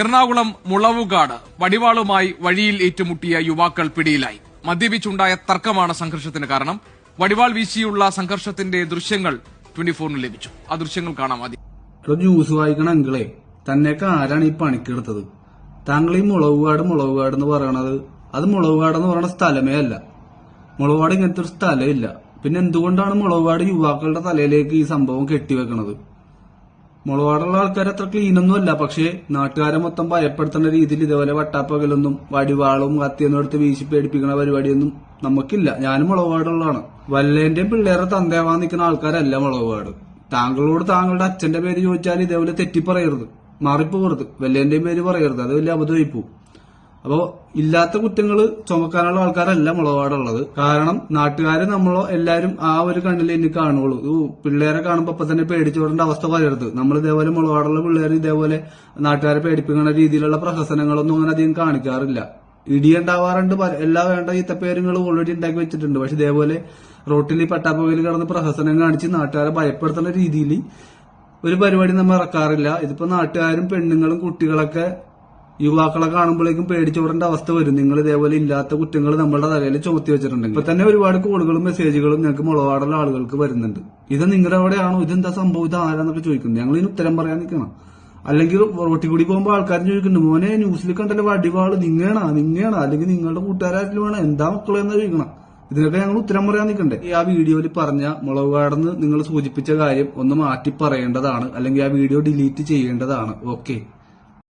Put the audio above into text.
എറണാകുളം മുളവുകാട് വടിവാളുമായി വഴിയിൽ ഏറ്റുമുട്ടിയ യുവാക്കൾ പിടിയിലായി. മദ്യപിച്ചുണ്ടായ തർക്കമാണ് സംഘർഷത്തിന് കാരണം. വടിവാൾ വീശിയുള്ള സംഘർഷത്തിന്റെ ദൃശ്യങ്ങൾ 24-ന് ലഭിച്ചു. ആ ദൃശ്യങ്ങൾ കാണാം. ആദ്യം ന്യൂസ് വായിക്കണ അങ്കിളെ തന്നെയൊക്കെ ആരാണ് ഈ പണിക്കെടുത്തത്? താങ്കൾ ഈ മുളവുകാട് എന്ന് പറയണത് അത് മുളവുകാട് എന്ന് പറയുന്ന സ്ഥലമേ അല്ല. മുളവുകാട് ഇങ്ങനത്തെ ഒരു സ്ഥലമില്ല. പിന്നെ എന്തുകൊണ്ടാണ് മുളവുകാട് യുവാക്കളുടെ തലയിലേക്ക് ഈ സംഭവം കെട്ടിവെക്കണത്? മുളവാടുള്ള ആൾക്കാർ അത്ര ക്ലീനൊന്നും അല്ല. പക്ഷേ നാട്ടുകാരെ മൊത്തം ഭയപ്പെടുത്തുന്ന രീതിയിൽ ഇതേപോലെ വട്ടാപ്പകലൊന്നും വടിവാളും കത്തിയൊന്നും എടുത്ത് വീശി പേടിപ്പിക്കുന്ന പരിപാടിയൊന്നും നമുക്കില്ല. ഞാനും മുളവാടുള്ളതാണ്. വല്ലേന്റെയും പിള്ളേരെ തന്തേവാൻ നിൽക്കുന്ന ആൾക്കാരല്ല മുളവാട്. താങ്കളോട് താങ്കളുടെ അച്ഛന്റെ പേര് ചോദിച്ചാൽ ഇതേപോലെ തെറ്റിപ്പറയരുത്, മാറിപ്പോകരുത്. വല്ലേന്റെയും പേര് പറയരുത്, അത് വലിയ അബദ്ധമായി പോവും. അപ്പോ ഇല്ലാത്ത കുറ്റങ്ങൾ ചുമക്കാനുള്ള ആൾക്കാരല്ല മുളവാടുള്ളത്. കാരണം നാട്ടുകാര് നമ്മളോ എല്ലാരും ആ ഒരു കണ്ണിൽ ഇനി കാണുള്ളൂ. പിള്ളേരെ കാണുമ്പോ അപ്പൊ തന്നെ പേടിച്ചോടേണ്ട അവസ്ഥ പറയരുത്. നമ്മൾ ഇതേപോലെ മുളവാടുള്ള പിള്ളേർ ഇതേപോലെ നാട്ടുകാരെ പേടിപ്പിക്കുന്ന രീതിയിലുള്ള പ്രഹസനങ്ങളൊന്നും അങ്ങനെ അധികം കാണിക്കാറില്ല. ഇടിയുണ്ടാവാറുണ്ട്, എല്ലാ വേണ്ട ഈത്തപ്പേരുകൾ ഓൾറെഡി ഉണ്ടാക്കി വെച്ചിട്ടുണ്ട്. പക്ഷെ ഇതേപോലെ റോട്ടിൽ പട്ടാപ്പകയിൽ കിടന്ന് പ്രഹസനം കാണിച്ച് നാട്ടുകാരെ ഭയപ്പെടുത്തുന്ന രീതിയിൽ ഒരു പരിപാടി നമ്മൾ ഇറക്കാറില്ല. ഇതിപ്പോ നാട്ടുകാരും പെണ്ണുങ്ങളും കുട്ടികളൊക്കെ യുവാക്കളെ കാണുമ്പോഴേക്കും പേടിച്ചോടേണ്ട അവസ്ഥ വരും. നിങ്ങൾ ഇതേപോലെ ഇല്ലാത്ത കുറ്റങ്ങൾ നമ്മളുടെ തലയിൽ ചുമത്തി വെച്ചിട്ടുണ്ടെങ്കിൽ ഇപ്പൊ തന്നെ ഒരുപാട് കോളുകളും മെസ്സേജുകളും ഞങ്ങൾക്ക് മുളവാടുള്ള ആളുകൾക്ക് വരുന്നുണ്ട്. ഇത് നിങ്ങളുടെ എവിടെയാണോ, ഇതെന്താ സംഭവം, ഇത് ആരാന്നൊക്കെ ചോദിക്കുന്നു. ഞങ്ങൾ ഇതിന് ഉത്തരം പറയാൻ നിൽക്കണം. അല്ലെങ്കിൽ റോട്ടിൽ കൂടി പോകുമ്പോൾ ആൾക്കാരും ചോദിക്കുന്നുണ്ട്, മോനെ ന്യൂസിൽ കണ്ടല്ലോ വടിവാള് നിങ്ങേണ അല്ലെങ്കിൽ നിങ്ങളുടെ കൂട്ടുകാരായിട്ടും വേണം, എന്താ മക്കളെന്ന് ചോദിക്കണം. ഇതിനൊക്കെ ഞങ്ങൾ ഉത്തരം പറയാൻ നിൽക്കണ്ടേ? ആ വീഡിയോയിൽ പറഞ്ഞ മുളവുകാടെന്ന് നിങ്ങൾ സൂചിപ്പിച്ച കാര്യം ഒന്ന് മാറ്റി പറയേണ്ടതാണ്, അല്ലെങ്കിൽ ആ വീഡിയോ ഡിലീറ്റ് ചെയ്യേണ്ടതാണ്. ഓക്കെ.